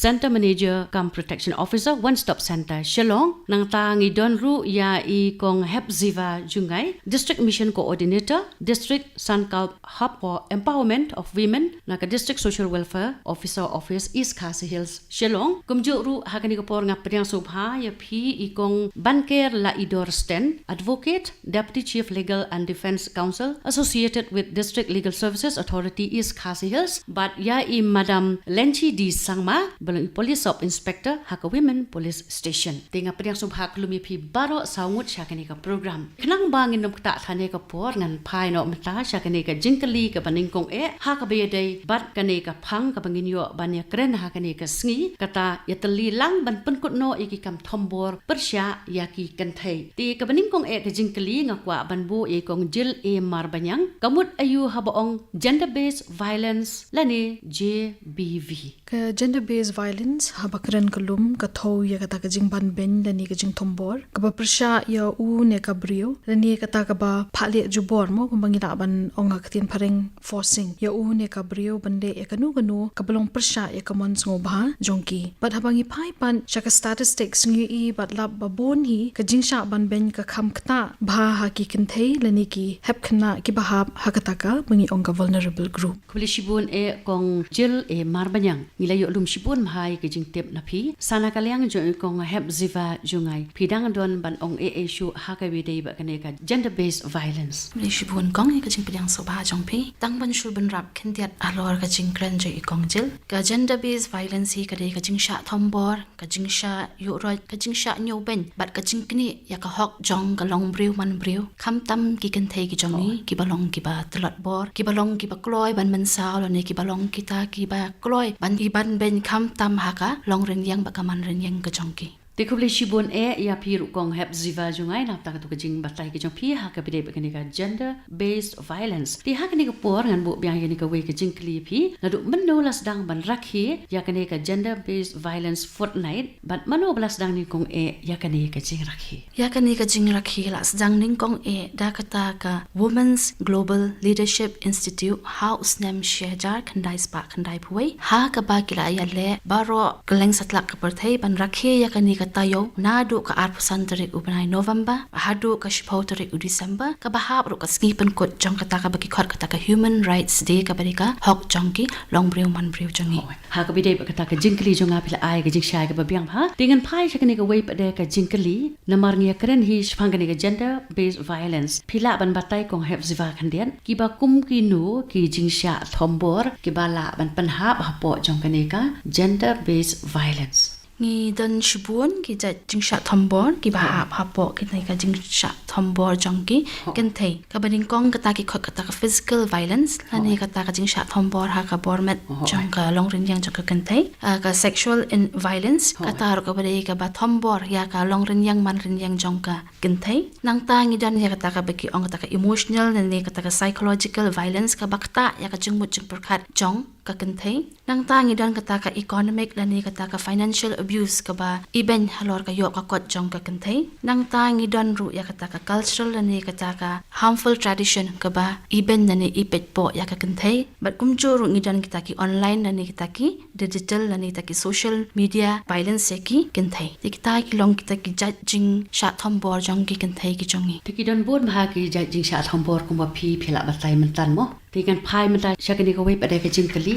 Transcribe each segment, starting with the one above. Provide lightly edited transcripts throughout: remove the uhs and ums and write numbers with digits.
Center Manager kam Protection Officer One Stop Center Shillong nang ta ngi don ru ya I kong Hepziva Jungai District Mission Coordinator District Sunkalp Hub for Empowerment of Women naka District Social Welfare Officer Office East Khasi Hills Shillong kumju ru hakani kapor nga priang subha ya phi I kong Banker La Idor Sten Advocate Deputy Chief Legal and Defense Counsel associated with District Legal Services Authority East Khasi Hills but ya I Madam Lenchi Di Sangma belum Police Sub Inspector Haka Women Police Station. Tinga priang subha klumi pi baro saungut syakani ka program. Kenang bangin nom kta thane ka por ngan pai no mata syakani ka jingkali ka baningkong haka beyadai bat kane ka phang ka bangin yo banya kren hakani ka sngi kata yatali lang ban penkut no iki kam thombor persya yaki kanthai. Ti ka baningkong ka jingkali ngakwa banbu kong jil mar banyang kamut ayu habaong gender based violence lani JBV. Ka gender-based violence habakran kalum ka thau ya kata ka jingban ben lani ka jing thombor ka ba persya ya u ne ka brio lani kata ka ba phale jubor mo kumbangi la ban onga katin pareng forcing ya u ne ka brio bande ya kanu ka belong persya ya ka mon ngobha jongki but habangi pai pan shaka statistics ngi I but lab babon hi ka jingsha ban ben ka kham kta bha ha ki kinthei lani ki hep khna ki bahab hakata ka bangi onga vulnerable group Kuli shibun kong jil marbanyang nilayo lum shibun mahai ke jing tep na phi sana kalyang jo kong Hepziva Jungai pidang don ban ong issue haka bidei ba kane ka gender based violence Kuli shibun kong ka jing pidang soba jong phi tang ban shul ban rap khintiat alor ka jing kran jo kong jil ka gender based violence hi ka dei ka jing sha thombor ka jing sha yu roi ka jing sha nyo ben bat ka jing kni ya ka hok jong ka long briu man briu kham tam ki kan thei ki jong ni ki balong ki ba tlat bor ki balong ki ba kloi ban man sao lo ne ki balong kita ki ba kloi ban ki ban ben kham tam haka long ren yang ba kaman ren yang ka jong ki Tikubli shibun ya piru kong Hepziva Jungai nap tak tu kejing batai kejong pi haka bidei ba kane ka gender based violence ti haka ni ka por ngan bu biang yani ka we kejing kli pi nadu menolas dang ban rakhi ya kane ka gender based violence fortnight but mano belas dang ni kong ya kane ka jing rakhi ya kan ni ka jing rakhi la sedang ning kong da kata ka Women's Global Leadership Institute House nem shejar khandai spa khandai phuai ha ka ba kila ya le baro keleng satlak ka perthai ban rakhi ya kan ni ka tayo nadu ka arpusan tarik ubanai November hadu ka shipau tarik u December ka bahab ru ka skipen kot jong kata ka bagi khot kata ka Human Rights Day ka barika hok jongki long briu man briu jongi ha ka bidei ba kata ka jingkli jonga pila ai ka jing shai ka ba biang ha dengan pai shakani ka wei pada ka jingkli namar ngia keren hi shpangani ka gender based violence pila ban batai kong Hepziva khandian ki ba kum ki nu ki jing sha thombor ki bala ban panhap hapo jong kani ka gender based violence Ngi dan shibun ki ja jingsha thombor ki ba hapo ki nai ka jingsha thombor jongki ken thei ka baning kong kata ki khot kata ka physical violence lani kata ka jingsha thombor ha ka bormet jong ka long rin yang jong ka ken thei ka sexual violence kata ro ka bari ka ba thombor ya ka long rin yang man rin yang jong ka ken thei nang ta ngi dan ya kata ka baki ong kata ka emotional lani kata ka psychological violence ka bakta ya ka jingmut jing perkhat jong ka ken thei nang ta ngi dan kata ka economic lani kata ka financial abuse ka ba iben halor ka yo ka kot jong ka ken thei nang ta ngi dan ru ya kata ka cultural lani kata ka harmful tradition ka ba iben nani ipet po ya ka ken thei bat kum chu ru ngi dan kita ki online lani kita ki digital lani kita ki social media violence ki ken thei kita ki long kita ki judging sha thombor jong ki ken thei ki jongi tikidon bod maha ki jing sha thombor kuma phi phila batai mentan mo tikan pai mata syakani ka wei pada ka jingkli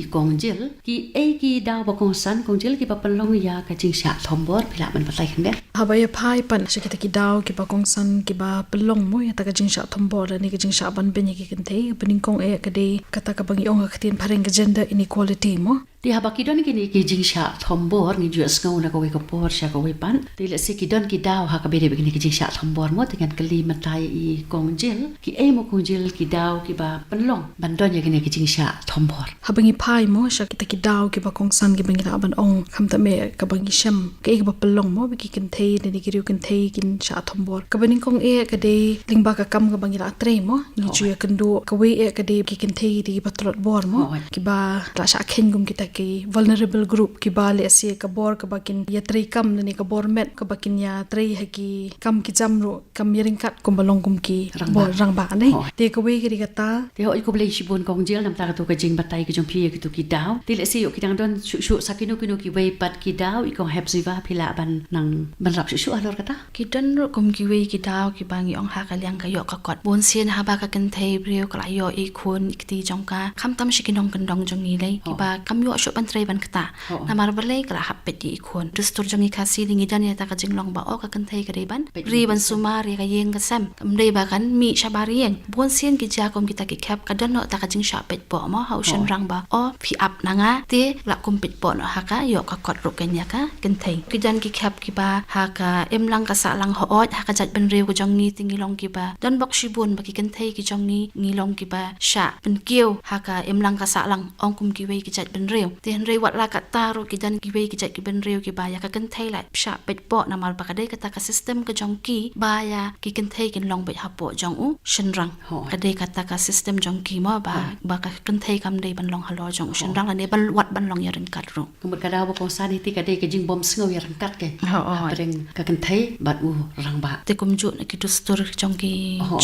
i kong jil ki ki daw ba kong san kong jil ki pa panlong ya ka jing sha thombor phila man batai khande habaya pai pan shakita ki daw ki ba kong san ki ba pelong mo ya ta ka jingsha thombor ni ka jingsha ban ben ki kentei bening kong ka de kata ka bangi ong ka tin pareng ka gender inequality mo ti habaki don ki ni ki jing sha thombor ni ju skau na ka wei ka por sha ka wei pan ti le si ki don ki daw ha ka bede begini ki jing sha thombor mo dengan kali matai i kong jil ki mo kong jil ki daw ki ba panlong bandon ya ki jing sha thombor habangi pai mo shakita ki daw ki ba kong san ki bangi la ban ong kham ta me ka bangi sham ka ba pelong mo bi ki kentei ni ki ru kentei kin sha thombor ka baning kong ka de lingba ka kam ka bangi la tre mo ni ju ya kendo ka wei ka de ki kentei di ba trot bor mo ki ba la sha khen gum kita ki vulnerable group ki ba le se ka bor ka bakin ya trei kam ni ka bor met ka bakin ya trei ki kam ki jamru kam yeringkat kum balong kum ki bor rang ba nei te ka we ki kata te ho ko blei shibun kong jil nam ta ka tu ka jing batai ki jong pi ki tu ki daw te le se yo ki dang don shu sakino kino ki we pat ki daw i kong hepziva phila ban nang ban rap shu alor kata ki dan ro kum ki we ki daw ki bangi ong ha ka liang ka yo ka kot bon sien ha ba ka kan thei brio ka la yo i khun ikti jong ka kham tam shikinong kan dong jong ni le ki ba kam yo shu ban trei ban kata na mar balai ka la hapet di khun dustur jong i khasi lingi dan ya ta ka jinglong ba o ka kan thei ka dei ban ri ban suma ri ka yeng ka sam kam dei ba kan mi shabari yeng bon sien ki ja kom kita ki khap ka dan no ta ka jing sha pet bo mo ha ushan rang ba o phi up na nga te la kum pet bo no ha ka yo ka kot ro ken ya ka kan thei ki dan ki khap ki ba ha ka em lang ka sa lang ho ot ha ka jat ban reu ko jong ni tingi long ki ba dan bok shibun ba ki kan thei ki jong ni ngi long ki ba sha pen kieu ha ka em lang ka sa lang ong kum ki we ki jat ban reu te han reu wat la ka ta ro ki dan ki we ki jat ki ban reu ki ba ya ka kan thei la sha pet bo na mal ba ka dei ka ta ka system ka jong ki ba ya ki kan thei kin long bet ha po jong u shin rang ka dei ka ta ka system jong ki mo ba ka kan thei kam dei ban long halo jong shin rang la ne ban wat ban long ya ren kat ro kumur ka daw ko sa ni ti ka dei ka jing bom sngo ya rang kat ke breng ka kan thei bat u rang ba te kum ju na ki dustur jong ki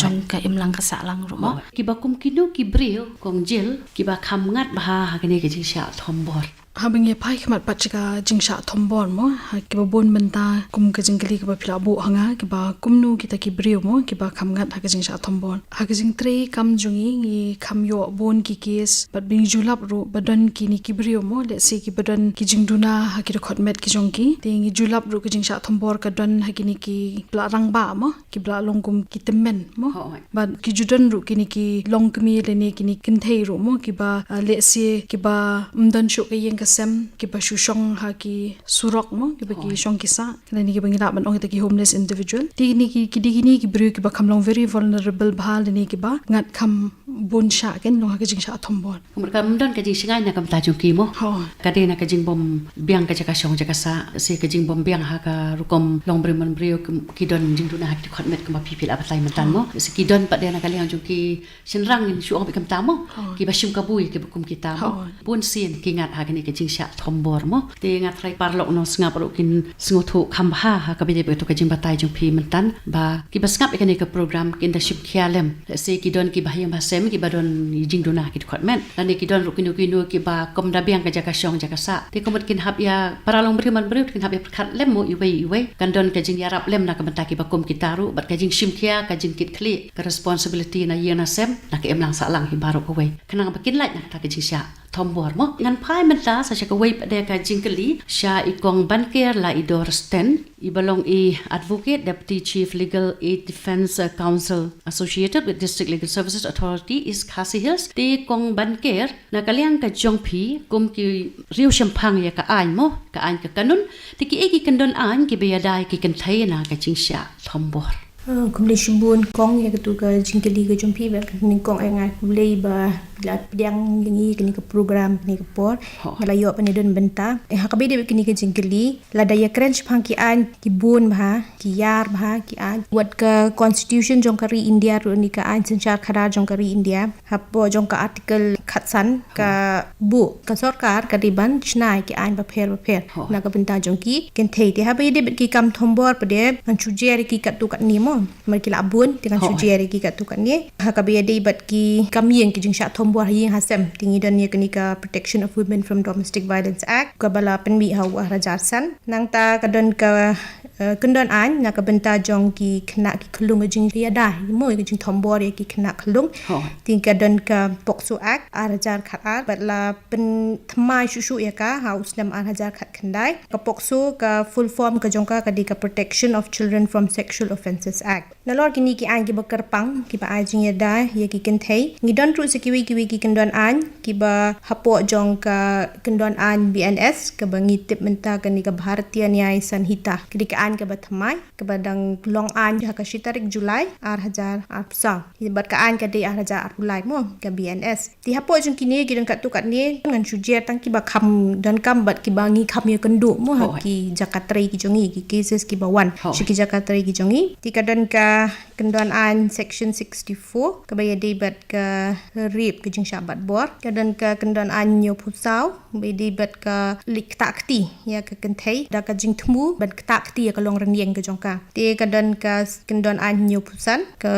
jong ka em lang ka sa lang ro mo ki ba kum kinu ki brio kong jil ki ba kham ngat ba ha ka ne ka jing sha thombor habang ye pai khamat pachika jingsha thombor mo ki ba bon menta kum ka jingli ka ba phila bo hanga ki ba kumnu kita ki brio mo ki ba khamngat ha ka jingsha thombor ha ka jing tre kam jungi ngi kham yo bon ki kes bat bing julap ro badan ki ni ki brio mo le se ki badan ki jingduna ha ki khotmet ki jongki te ngi julap ro ka jingsha thombor ka don ha ki ni ki bla rang ba mo ki bla longkum ki temen mo bat ki judan ro ki ni ki long kmi le ne ki ni kin thei ro mo ki ba le se ki ba mdan shu ka yeng sem ki ba shushong ha ki surok mo ki ba ki shong ki sa kana ni ki ba ngila ban ong ta ki homeless individual ti ni ki digini ki bru ki ba kamlong very vulnerable bhal ni ki ba ngat kham bon sha ken long ha ki jing sha thombon kumur ka mdan ka jing singai na kam ta jong ki mo ka de na ka jing bom biang ka jaka shong jaka sa se ka jing bom biang ha ka rukom long breman brio ki don jing duna ha ki khotmet ka ma pipil abatai mentan mo se ki don pat de na ka liang jong ki sinrang in shu ong bi kam ta mo ki ba shim ka bui ki ba kum ki ta mo bon sin ki ngat ha ki ni ka jing sha thombor mo te ngat rai parlok no snga paru kin sngotu khamba ha ka bide beto ka jing batai jong pi mentan ba ki ba skap ikani ka program kin da ship khialem se ki don ki ba hayam ba sem ki ba don jing duna ki khotmen lani ki don rukinu kinu ki ba kom da biang ka jaka shong jaka sa te komot kin hab ya paralong bri man bri kin hab ya khat lem mo iwe kan don ka jing yarap lem na ka benta ki ba kom ki taru bat ka jing shim khia ka jing kit kli ka responsibility na yena sem na ka em lang sa lang hi baru ko we kanang ba kin lai na ta ka jing sha thombor mo ngan pai menta sa ka wei pada ka jingkeli sha ikong banker la idor sten ibalong I advocate deputy chief legal aid defense council associated with district legal services authority is Khasi Hills ti kong banker na kaliang ka jongphi kum ki riu shampang ya ka ain mo ka ain ka kanun ti ki eki kandon ain ki beyadai ki kan thai na ka jingsha thombor kumle shibun kong ya tu ka jingkeli ka jompi ba ni kong ai ngai kumle ba la piang lingi kini ka program kini ka por ngala yo pa ni don benta ha ka bede kini ka jingkeli la daya crunch phang ki an ki bun ba ki yar ba ki an wat ka constitution jong kari India ru ni ka an sanchar khara jong kari India ha po jong ka article khatsan ka bu ka sarkar ka diban chnai ki an ba pher na ka benta jong ki ken thei te ha bede ki kam thombor pade an chujeri ki kat tu kat ni mo merki labun dengan sujeri ki kat tu kat ni ha ka bede bat ki kam yeng ki jing sha thombor yeng hasem tingi dan ni ka protection of women from domestic violence act ka bala penmi ha wa rajarsan nang ta ka don ka kendon an na ka benta jong ki khna ki khulung jing ria dai mo ki jing thombor ki khna khulung ting ka don ka pokso act arajar khat bat la pen thmai shushu ya ka house nam arajar khat khandai ka pokso ka full form ka jong ka di ka protection of children from sexual offences act na lor kini ki an ki bakar pang ki ba ajing ya dai ya ki ken thei ngi don tru se ki ki kendon an ki ba hapo jong ka kendon an BNS ka bangi tip menta ka ni ka Bharatiya Nyaya Sanhita ki ka an ke batmai ke badang long an ha ka shitarik Julai ar hajar ar psa bat ka an ka de ar hajar ar pulai mo ke BNS ti hapo jung kini gidan kat tu kat ni ngan sujer tang ki ba kham dan kam bat ki bangi kham ye kendu mo ha ki Jakatri ki jongi ki cases ki bawan ki Jakatri ki jongi ti kadan ka kendon an section 64 ke baya debat ke rip ke jing syabat bor kadan ka kendon an nyo pusau baya debat ke lik takti ya ke kentai da ka jing temu ban takti ya ka long renieng ke jongka ti kadan ka kendon an nyo pusan ke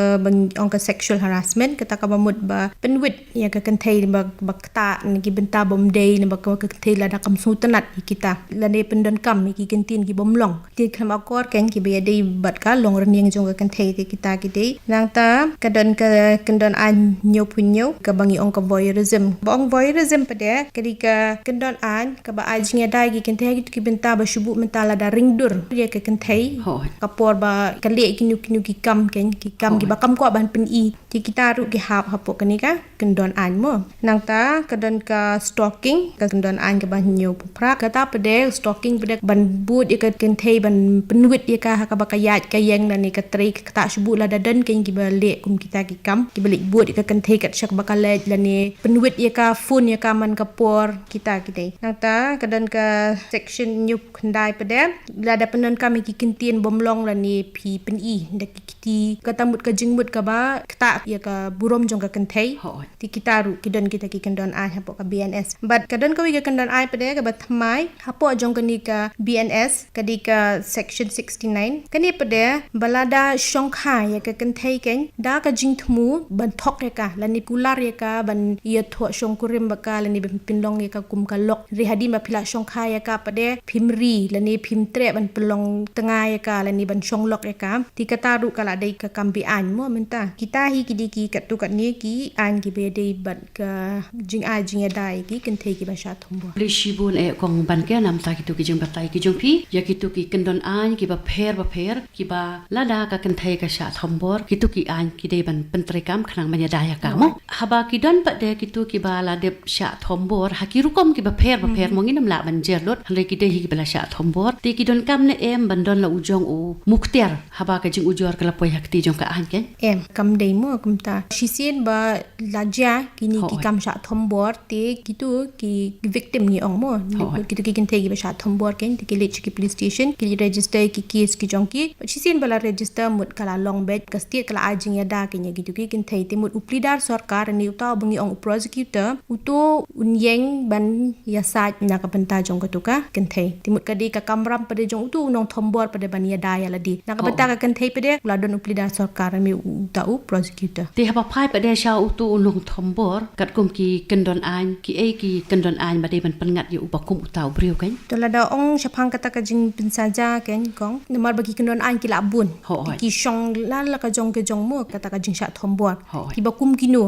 ong ka sexual harassment ke ta ka bamut ba penwit ya ke kentai ba ta ni ki benta bom day ni ba ka kentai la da kam sutanat kita la ne pendon kam ki kentin ki bomlong ti kham akor ken ki baya debat ka long renieng jong ka kentai ti kita kiti nang ta kadan ka kendon an nyo punyo ka bangi ong ka voyeurism bong voyeurism pada ketika kendon an ka ba ajing ada ki kentai ki benta ba shubu mentala da ringdur dia ka kentai kapor ba kale ki nu ki kam ken ki kam ki ba kam ko ban pen i ti kita ru ki hap hapo kani ka kendon an mo nang ta kadan ka stalking ka kendon an ka ban nyo pra ka ta pada stalking pada ban bud ka kentai ban penwit dia ka ba kayat ka yang na ni ka tri ka ta shubu la dadan ken ki balik kum kita ki kam ki balik bud ka kentai kat syak bakal la ni penwit dia ka phone ya ka man kapor kita kidai nang ta kadan ka section nyup khandai pada la da penon kami ki kintin bomlong la ni pi pen i da ki kiti katamut ka jingmut ka ba ta ya ka burom jong ka kentai ti kita ru kidan kita ki kendon ai hapo ka BNS but kadan ka wi ka kendon ai pada ka ba thamai hapo jong ka ni ka BNS kadika section 69 kani pada balada shongkha ya ka kentai ken da ka jing thmu ban thok ya ka lani kular ya ka ban ia tho shongkurim baka lani pinlong ya ka kum ka lok rihadi ma phila shongkha ya ka pada phimri lani phimtre ban pelong tengah ya ka lani ban shonglok ya ka ti kata ru kala dai ka kambi an mo menta kita hi kidiki kat tu kat ni ki an ki be dai bat ka jing a jing ya dai ki kentai ki ba sha thombo li shibun kong ban ke nam ta kitu ki jing batai ki jong pi ya kitu ki kendon an ki ba pher ki ba lada ka kentai ka sha thombor kitu ki an ki dei ban pentrekam khnang manya daya ka mo haba ki don pa de kitu ki ba la de sha thombor hakirukom ki ba pher mongi nam la ban jerlot le ki dei hi ki ba sha thombor ti ki don kam ne em ban don la ujong u mukter haba ka jing ujor ka la poi hakti jong ka an ken em kam dei mo kumta shisien ba laja kini ki kam sha thombor te kitu ki victim ni ong mo kitu ki kentai ki ba sha thombor ken ti ki le ki police station ki register ki case ki jong ki shisien bala register mut kala long bed ka state kala ajing ya da kenya gitu ki kentai timut uplidar sarkar ni uta bangi ong prosecutor uto unyeng ban yasat na ka benta jong ka tuka kentai timut ka di ka kamram pada jong utu nong thombor pada ban ya da ya ladi na ka benta ka kentai pada ladon uplidar sarkar mi uta u prosecutor ti haba phai pada sha utu unong thombor kat kum ki kendon an ki kendon an ba dei ban pengat yu ubakum uta ubriu ken to lada ong shapang kata ka jing pensaja ken kong nomor bagi kendon an ki labun ki shong la ka jong ke jong mo kata ka jing sha thombor ki bakum kino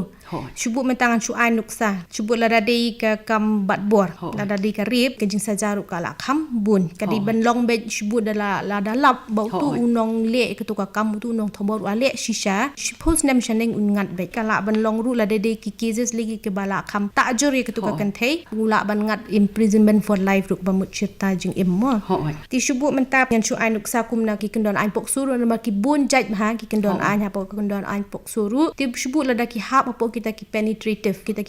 Syubuk mentangan syu'ai nuksa. Syubuk lada di ke kam bat bor. Lada di ke rip ke jing sajaru kala kam bun. Kadi ben long bed syubuk dala lada lap. Bau tu unong le ke tu ka kam tu unong thombor ale shisha. Suppose nem shaneng ungat bed. Kala ben long ru lada di ki cases lagi ke bala kam takjur ke tu ka kentai. Ula ban ngat imprisonment for life ruk bamut cerita jing immo. Ti syubuk mentap yang syu'ai nuksa kumna ki kendon ain pok suru nama ki bun jaj ha ki kendon ain apa kendon ain pok suru. Ti syubuk lada ki hap apa kita ki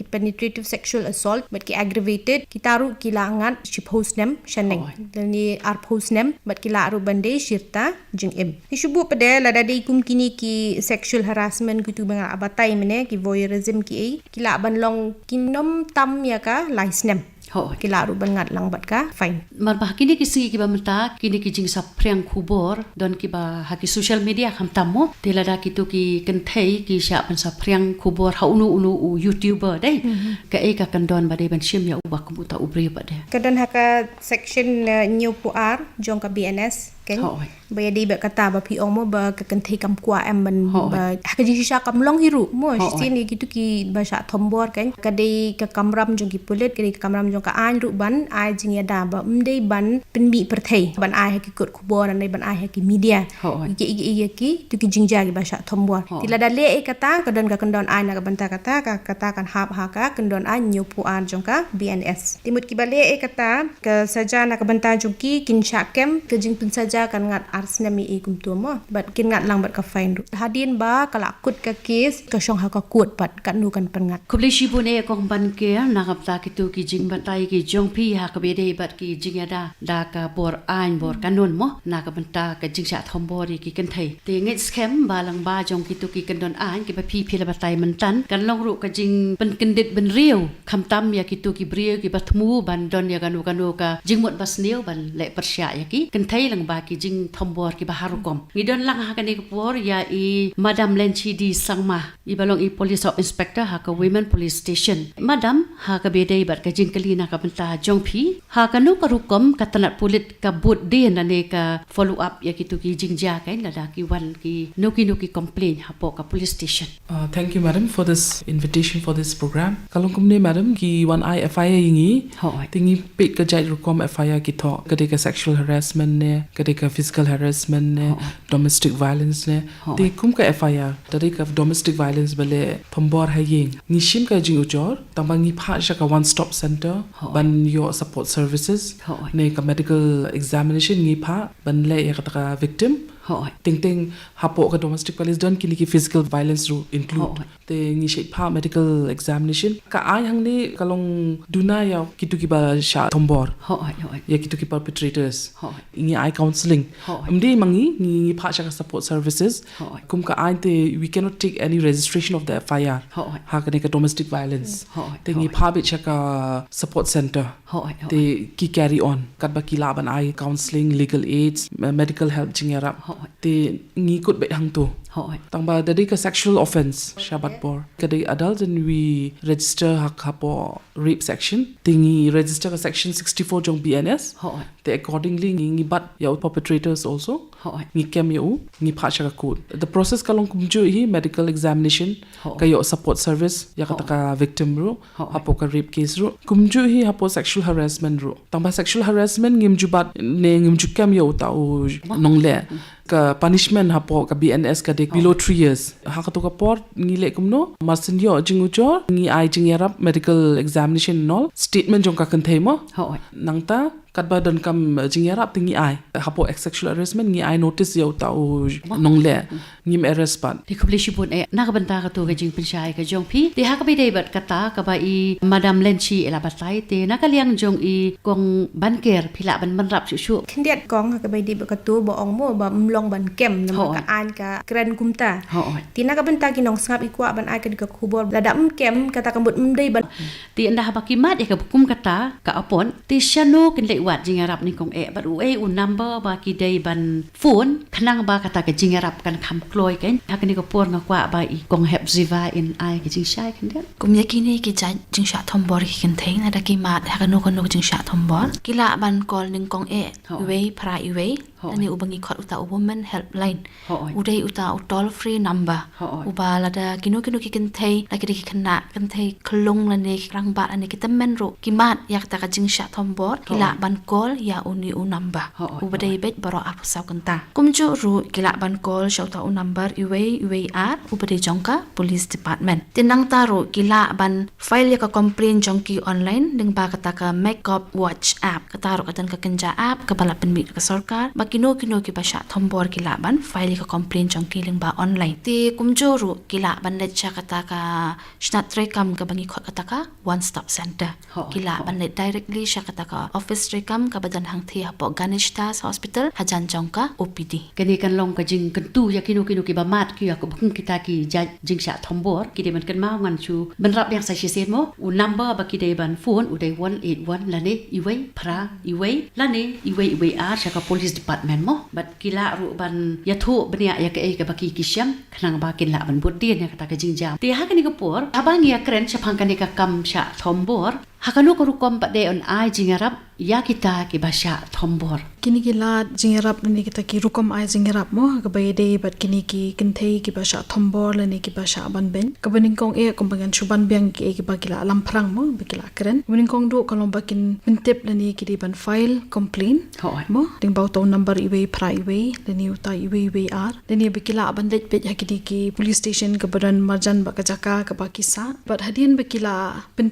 penetrative sexual assault but ki aggravated kita ru ki langat shi postnem shaneng dan ni ar postnem but ki la ru bande shirta jing im ni shubu pada la dai kum kini ki sexual harassment ki tu bang abatai mene ki voyeurism ki la ban long kinom tam ya ka laisnem kila ru bangat lang bat ka fine marbah kini kisi ki ba menta kini ki jing sa priang khubor don ki ba haki social media kham tammo telada kitu ki kenthei ki sha pan sa priang khubor ha unu youtuber dai ka ka kandon ba dai ban shim ya ubak buta ubri ba dai kadon haka section new puar jong ka BNS kan baya di ba kata ba pi ong mo ba ka kenthei kam kwa em ban ba haka jing sha kam long hiru mo sin ni kitu ki ba sha thombor kan kadai ka kamram jong ki pulet kadai ka kamram jong ka an ru ban ai jing ya da ba mdei ban penbi perthei ban ai ki kut khubor an ban ai ki media ki tu ki jing ja ki ba sha thombor tila da le kata kadon ka kendon ai na ka banta kata ka kata kan hap ha ka kendon ai nyu pu an jong ka BNS timut ki ba le kata ka saja na ka banta jong ki kin sha kem ke jing pensa saja kan ngat ars nami kum tu mo bat kin ngat lang bat ka fine ru hadin ba kala kut ka case ka shong ha ka kut pat kan nu kan pengat Kubli shibun kong ban ke nakap ta kitu ki jing batai ki jong pi ha ka bede bat ki jing ada da ka bor ain bor kanun mo nakap ta ka jing sha thombor ki kan thai te ngai scam balang ba jong kitu ki kan don ain ki ba pi la batai mentan kan long ru ka jing pen kendit ben riu kham tam ya kitu ki brio ki bathmu ban don ya kanu ka jing mot bas neu ban le persya ya ki kan thai lang ba ki jing thombor ki ba harukom ngi don lang ha ka ni por ya i madam lenchi di sangma i balong i police inspector ha ka women police station madam ha ka bede bat ka jing kali na ka benta jong pi ha ka nu ka rukom ka tanat pulit ka bud din ane ka follow up ya kitu ki jing ja kai la da ki wan ki nuki complain ha po ka police station. Thank you, madam, for this invitation for this program. Kalong kumne, madam, ki one eye FIR yingi. Tingi pit ka jai rukom FIR ki tho. Kadeka sexual harassment ne, kadeka physical harassment ne, domestic violence ne. Ti kum ka FIR. Kadeka domestic violence bale thombor hai ying. Nishim ka jing ujor. Tamba ngi pha ka one stop center. Ban your support services. Ne ka medical examination ngi pha ban le ya ka victim. Ting hapo ka domestic violence don kini ki physical violence ru include te ngi shei pha medical examination ka ai hang ni kalong duna ya kitu ki ba sha thombor ya kitu ki perpetrators ngi ai counseling amde mangi ngi pha sha ka support services kum ka ai te we cannot take any registration of the FIR ha ka ne ka domestic violence te ngi pha bi sha ka support center te ki carry on kat ba ki la ban ai counseling legal aids medical help jingera te ngi kut be hang tu tang ba dari ka sexual offense shabat bor kadai adult and we register hak hapo rape section tingi register ka section 64 jong BNS te accordingly ngi bat ya perpetrators also ngi kem yo ngi phasha ka code the process kalong kumju hi medical examination ka yo support service ya ka taka victim ru hapo ka rape case ru kumju hi hapo sexual harassment ru tang ba sexual harassment ngimju bat ne ngimju kem yo ta nongle ka punishment hapo ka BNS ka dek below 3 years ha ka to ka por ngi le kumno masin yo jingu chor ngi ai jing yarap medical examination no statement jong ka kan themo nangta kadba don kam jingyarap tingi ai hapo sexual harassment ngi ai notice yo ta nongle ngim arrest pan ti khubli shibun na ka banta ka to ka jing pinshai ka jong pi ti ha ka bi dei bat kata ka ba i madam lenchi ela batai te na ka liang jong i kong banker phila ban rap shu khendiat kong ka bai di ba ka tu bo ong mo ba mlong ban kem na ka an ka kren kumta ti na ka banta kinong sngap ikwa ban ai ka ka khubor ladam kem kata kambut mdei ban ti anda ha bakimat ya ka bukum kata ka apon ti shano kin wat jingarap ni kong bat number ba ki day ban phone khanang ba kata ka jingarap kan kham kloi ken hakani ko por nga kwa ba i kong hep ziva in ai ki jing shai kan den kum yakini ki jing sha thombor ki kan thei na da ki mat ha kanu kanu jing sha thombor kila ban call ning kong iwe pra iwe ani ubangi khot uta woman helpline udai uta toll free number uba lada kinu ki kan thei la ki khana kan thei khlung la ne rang ba ani ki tammen ro ki mat yak ta ka jing sha thombor kila ban call ya uni number ubadai bet baro apu saw kanta kumju ru kila ban call shauta number iwe ar ubadai jongka police department tinang taro kila ban file ya ka complain jongki online ding ba kata ka makeup watch app kataro katan ka kenja app ka bala penmit ka sarkar makino ki ba sha thombor kila ban file ka complain jongki ling ba online ti kumju ru kila ban let cha kata ka snatre kam ka bangi khot kata ka one stop center kila ban let directly sha kata ka office rekam ka badan hang thi hapo Ganesh Das Hospital hajan jongka OPD kani kan long ka jing kan tu ya kinu ki ba mat ki ya ko bung kita ki jing sha thombor ki de man kan ma ngan chu ban rap yang sa shi mo number ba ki de ban phone u de 181 lane iwe pra iwe lane iwe ar sha ka police department mo bat kila ru ban ya thu bania ya ka ba ki syam khanang ba kin la ban bud din ya kata ka jing jam ti ha kani ko por abang ya kren cha phang kani ka kam sha thombor hakanu ko rukom pa de on ai jingarap ya kita ki basha thombor kini ki la jingarap ni kita ki rukom ai jingarap mo ka bai de bat kini ki kinthei ki basha thombor la ni ki basha ban ben ka baning kong kom bangan chuban beng ki ba kila lam phrang mo ba kila kren baning kong do kalom ba kin tip la ni ki di ban file complaint mo ding ba to number iwe pra iwe la ni uta iwe ar la ni ba kila ban det pe ya ki police station ka badan marjan ba ka jaka ka ba kisa but hadin ba kila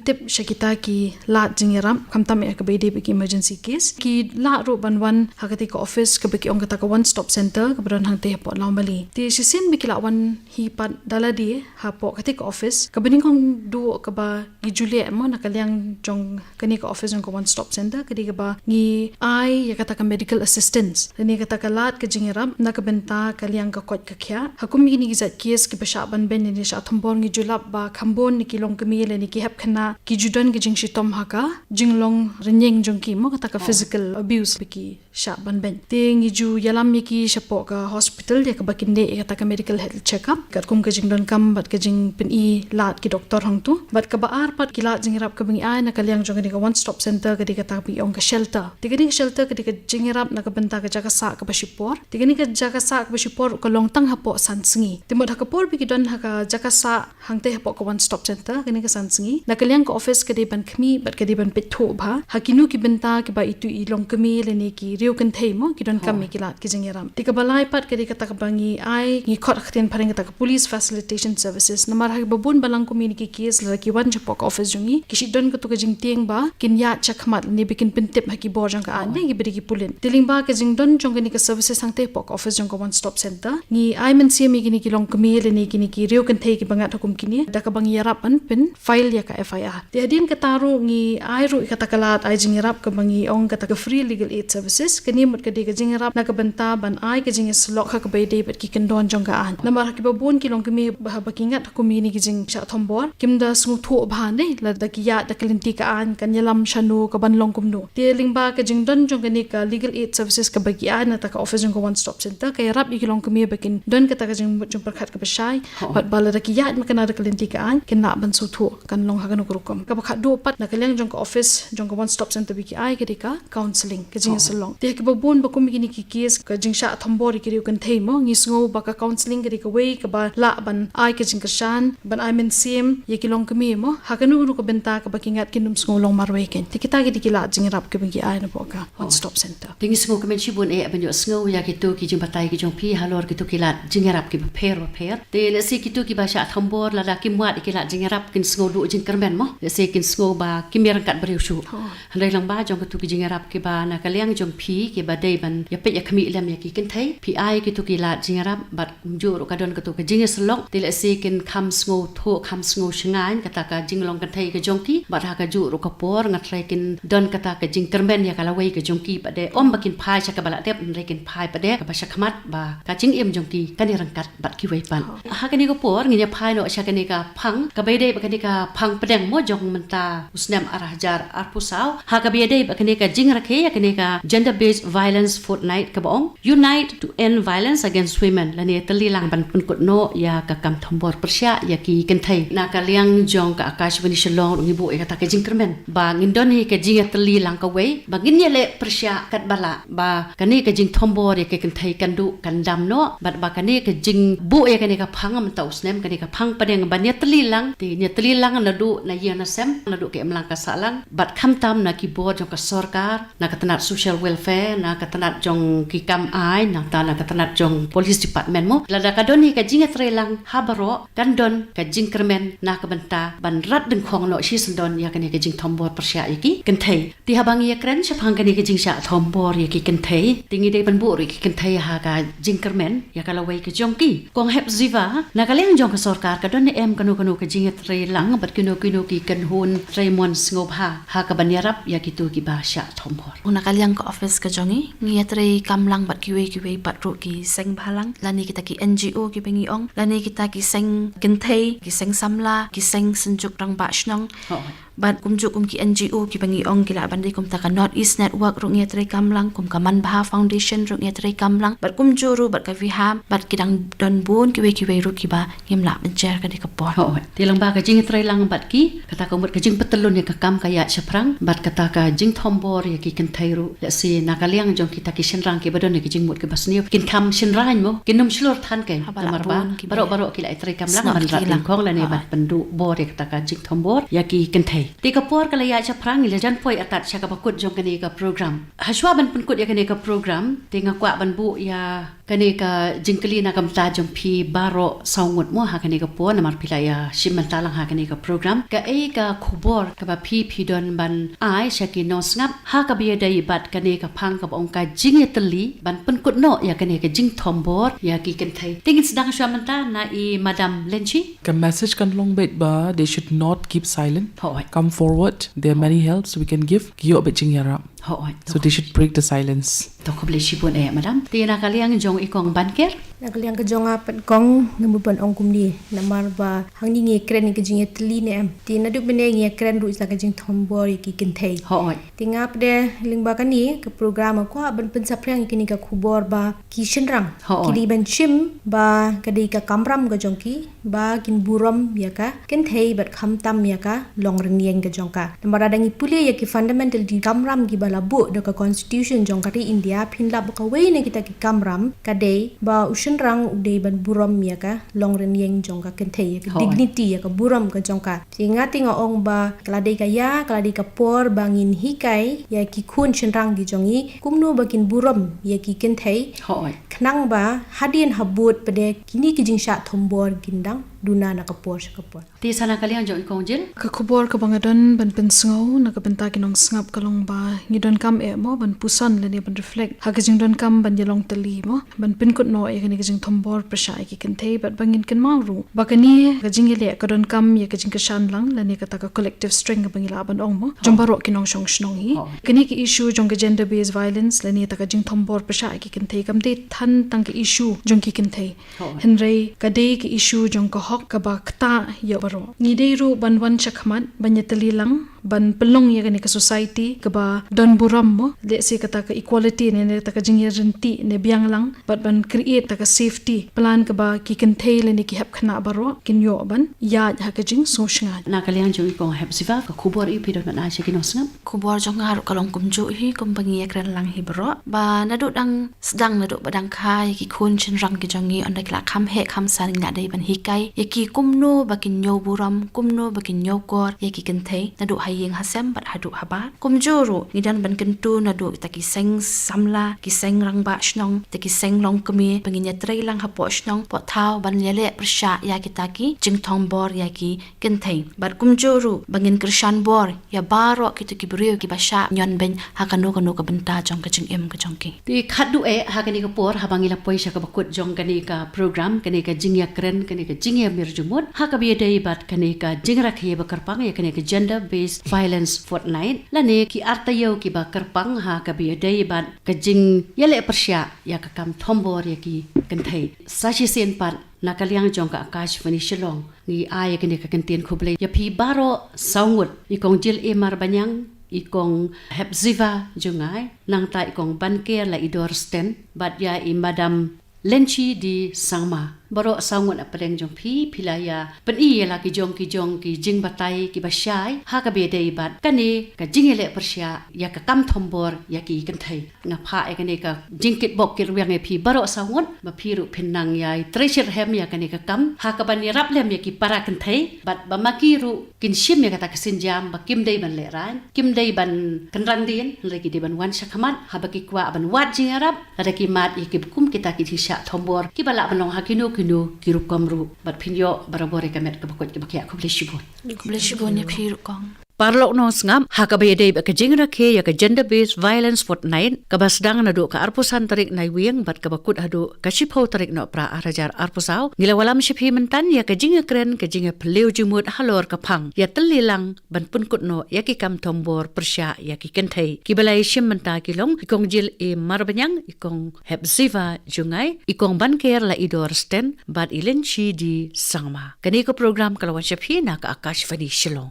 tip shakita ki ki lat jingiram kamtam ya kabede beki emergency case ki la ro banwan hakati ka office ka beki ong kata ka one stop center ka bron hang te pot law bali ti sisin beki la wan hi pat daladi ha po kati ka office ka bening kong du ka ba gi juliet mo nakaliang jong kani ka office jong ka one stop center kadi ka ba ngi ai ya kata ka medical assistance ni kata ka lat ka jingiram na ka benta kaliang ka kot ka kya hakum gi ni gizat case ki basha ban ben ni sha thombor ngi julap ba khambon ni kilong kami le ni ki hep khana ki judan gi jing shitom haka jinglong renyeng jong ki mo kata ka physical abuse biki sha ban ben ting ju yalam mi ki shapo ka hospital ya ka bakinde kata ka medical health check up kat kum ka jing don kam bat ka jing pen i lat ki doktor hang tu bat ka baar pat ki lat jing rap ka bangi ai na kaliang jong ni ka one stop center ka di ka ta bi ong ka shelter tigani ka shelter ka di ka jing rap na ka benta ka jaga sa ka basipor tigani ka jaga sa ka basipor ka long tang hapo sansingi timot ha ka por bi ki don ha ka jaga sa hangte hapo ka one stop center kani ka sansingi na kaliang ka office ka di ban khmi bat ka di ban petho bha hakinu ki benta ki ba itu i long kami le ni ki riu kan thei mo ki don kam mi ki lat ki jing ram tika balai pat ka di ka ta ka bangi ai ngi khot khten pharing ka ta ka police facilitation services namar ha babun balang community case la ki wan japo ka office jungi ki shi don ka tu ka jing tieng ba kin ya chakmat ni bikin pentip ha ki bor jang ka an ni beri ki pulin tiling ba ka jing don jong ni ka services hangte po ka office jong ka one stop center ni ai men sia mi ki ni ki long kami le ni ki riu kan thei ki bangat hukum kini da ka bangi yarap an pen file ya ka FIR ti adin ka taru ngi ai ru ka takalat ai jing yarap ka bangi ong ka ta ka free legal aid services kani mut ka di ka jing yarap na ka benta ban ai ka jing slok ha ka bai de bet ki kan don jong ka an namar ha ki babun ki long kami ba bakingat hukum ni ki jing sha thombor kim da smu thu bha ne la da ki ya da kalinti ka an kan yalam shanu ka ban long kum nu ti ling ba ka jing don jong ni ka legal aid services ka bagi an na ta ka office jong ka one stop center ka yarap ki long kami bakin don ka ta ka jing jong perkhat ka basai bat bala da ki ya ma kana da kalinti ka an ken na ban su thu kan long ha kan ukum ka bakhat do pat na kalyang jong ka office jong ka one stop center bi ki ai ka di ka counseling ka jing salong ti ka babun ba kum ki ni ki case ka jing sha thombor ki riu kan thei mo ngi sngo ba ka counseling ka di ka wei ka ba la ban ai ka jing ka shan ban ai men sim ye ki long kami mo ha kan uru ka benta ka bakingat kinum sngo long marwe ken ti kita ki di ki la jing rap ka bi ki ai na bo ka one stop center tingi sngo kemen shibun e abenyo sngo ya ki tu ki jing batai ki jong pi halor ki tu ki lat jing rap ki per te le si ki tu ki ba sha thombor la da ki muat ki lat jing rap kin sngo du jing kermen mo le si kin sngo ba ki mer kat beriu shu handai lang ba jong ka tu ki jing rap ki ba na kaliang jong pi ki ba dei ban ya pe ya khami lam ya ki ken thai pi ai ki tu ki lat jing rap bat ju ro ka don ka tu ka jing slok te le si kin kham sngo tho kham sngo shngai ka ta ka jing long kan thai ka jong ki ba ha ka ju ro ka por ngat rai kin don ka ta ka jing kermen ya kala wei ka jong ki ba de om bakin phai cha ka bala dep rai kin phai pa de ka ba shakmat ba ka jing em jong ki kan ni rangkat bat ki wei pan ha ka ni ko por ngi ya phai no sha ka ni ka phang ka bai de ba ka ni ka phang pedang mo jong menta usnam arahjar arpusau ha ka bai de ba ka ni ka jing rakhe ya ka ni ka gender based violence fortnight ka bong unite to end violence against women la ni tali lang ban pun kut no ya ka kam thombor persya ya ki kan thai na ka liang jong ka akashwani shalong ngi bu ka ta ka jing kermen ba ngin don ni ka jing tali lang ka wei ba ngin ye le persya kat bala ba ka ni ka jing thombor ya ka kan thai kan du kan dam no ba ka ni ka jing bu ya ka ni ka phang am ta usnem ka ni ka phang padeng ba ni tali lang ti ni tali lang na du na ye na sem na du ke mlang ka salang bat kham tam na ki board jong ka sarkar na ka tanat social welfare na ka tanat jong ki kam ai na ta na ka tanat jong police department mo la da ka don ni ka jing trelang habaro kan don ka jing kermen na ka banta ban rat deng khong no shi sandon ya ka ni ka jing thombor persya ki kan thai ti habang ye kren sha phang ka ni ka jing sha thombor ya ki kan thai tingi de ban bu ri ki kan thai ha ka jing kermen ya ka la wei ka jong ki kong hep ziva na ka leng jong ka sarkar ka don ni em kanu ka jing trelang bat kino ki kan hun raymond sngop ha ka ban yarap ya ki tu ki ba sha thombor una kaliang ka office ka jongi ngi trei kamlang bat ki wei bat ru ki seng bhalang lani kita ki NGO ki bengi ong lani kita ki seng kenthei ki seng samla ki seng senjuk rang ba shnong bat kumjuk ki NGO ki bengi ong kila bandai kum ta ka North East Network ru ngi trei kamlang kum ka Man Bha Foundation ru ngi trei kamlang bat kumju ru bat ka viham bat kidang don bun ki wei ru ki ba ngim la bencer ka di ka por ti lang ba ka jing trei lang bat ki kata ka mut ka jing petelun ya ka kam ka ya shaprang bat kata ka jing thombor ya ki kenthai ru ya si na ka liang jong kita ki shenrang ki badon ki jing mut ki basniu kin kam shenrain mo kin num shlor than ke tamar ba baro ki la trei kamlang ban rat ling khong la ne bat pendu bor ya kata ka jing thombor ya ki kenthai ti ka por ka la ya shaprang ile jan poi atat sha ka bakut jong ka ni ka program haswa ban pun kut ya ka ni ka program ti nga kwa ban bu ya kani ka jingkali na kam ta jompi baro saungut mo ha kani ka po na marpilaya shimantalang ha kani ka program ka ka khubor ka ba phi don ban ai shaki no ngap ha ka bia dai bat kani ka phang ka ong ka jinge tali ban penkut no ya kani ka jing thombor ya ki kan thai tingin sedang syamanta na i madam Lenchi Ka message kan long bet ba they should not keep silent. Hoi. Come forward. There are many helps we can give. Giyo bet jing yarap. Hoi. So they should break the silence. To ko beli sipun madam tina kaliang jong ikong banker Nakaliang ka jong apat kong ngamupan ong kumni namar ba hang ni nge kren ni kajing tli ne am ti na du bene nge kren ru sa kajing thombor ki kintei Hoi. tingap de lingba kani ke program ko ban pen saprang kini ka khubor ba ki shenrang Hoi. ki di ban chim ba kadi ka kamram ga jong ki ba kin buram ya ka kintei bat kham tam ya ka long renieng ga jong ka namara dangi pule ya ki fundamental di kamram ki bala bu de ka constitution jong ka ri India phin la ka we ne kita ki kamram kadai ba rang uday ban buram ya ka long ren yeng jong ka kenthe ya ka Hoi. dignity ya ka buram ka jong ka tinga tinga ong ba kladai ka ya kladai ka por bangin hikai ya ki khun chen rang gi jongi kumnu bakin buram ya ki kenthe Hoi. knang ba hadien habut pede kini ki jing sha thombor gindang duna na ka por sa ka por ti sana kaliang jong ikong jil Ka khubor ka bangadon ban pensngau na ka benta kinong ngap kalong ba ngidon kam mo ban pusan le ban reflect ha ka jing don kam ban yelong tali mo ban pinkut no e kani ka jing thombor prasha ki kenthe bat bangin ken maru ba kani ka jing le ka don kam ye ka jing ka shan lang le ne ka ta ka collective string ka bangila ban ong mo jombaro kinong shong shnong hi kani ki issue jong ka gender based violence le ne ta ka jing thombor prasha ki kenthe kam de than tang ka issue jong ki kenthe henrei ka de ki issue jong ka hok ka ba kta ye baro ngidei ru ban wan chakmat ban yatali lang ban pelong ya kani ka society ka ba don buram mo le se kata ka equality ne ta ka jing renti ne biang lang but ban create ta ka safety plan ka ba ki kan thei le ni ki hap khna baro kin yo ban ya ha ka jing so shnga na kaliang jong ikong hepsiva ka khubor i pidon na asya kinos ngap Kubor jong haru kalong kumju hi kumbangi kren lang hi bro ba nadu dang sedang nadu badang khai ki khun chin rang ki jongi on dak la kham he kham san nga dai ban hi kai yaki kumno bakin nyo buram kumno bakin nyo kor yaki kan thei nadu hayeng hasem bat hadu habat kumjuru ngidan ban kentu nadu taki seng samla ki seng rang ba shnong taki seng long kemi banginya trei lang hapo shnong po thau ban lele persha yaki taki jing thong bor yaki kan thei bat kumjuru bangin krishan bor ya baro ki ki brio ki basha nyon ben hakano kano ka benta jong ka jing em ka jong ki ti khadu ha kani ka por ha bangila poisa ka bakut jong kani ka program kani ka jingya kren kani ka jingya mirjumut ha ka bi dai bat kani ka jingra khe ba karpang ya kani ka gender based violence fortnight lane ki artayo ki ba karpang ha ka bi dai bat ka jing yele persya ya ka kam thombor ya ki kan thai sashi sen pat na kaliang jong ka akash fani shilong ni ay kani ka kantin khuble ya phi baro saungut ikong jil e mar banyang ikong hepziva jungai nang ta ikong banker la idor sten bat ya i madam Lenchi di Sangma baro saungut apaleng jong pilaya pen i la ki jong ki jing batai ki basyai ha ka be dei bat kani ka jingele persya ya ka kam thombor ya ki kan thai nga pha e kani ka jingkit bok ki ruang e phi baro saungut ba phiru phinang ya treasure hem ya kani ka kam ha ka ban rap lem ya ki para kan thai bat ba makiru kin shim ya ka ta sin jam ba kim dei ban le ran kim dei ban kan ran din lagi di ban wan shakamat ha ba ki kwa ban wat jing arab ada ki mat i ki kum kita ki sha thombor ki bala ban long hakinu kirup kamru bat pinyo barabore kamet ka bakot ki bakya ko bleshibon bleshibon ya phiru kong Parlok no ngam hakabe dei ba ka jingra ke ya ka gender based violence fortnight ka basdang na do ka arpusan tarik nai wieng bat ka bakut hadu ka shipho tarik no pra arajar arpusau nilawalam shiphi mentan ya ka jinga kren ka jinga pleu jumut halor ka phang ya telilang ban pun kut no ya ki kam thombor persya ya ki kenthei ki balai shim menta ki long ikong jil e marbanyang ikong hepziva jungai ikong banker la idor sten bat ilenchi di sangma kani ko program kalawan shiphi na ka akash fani shilong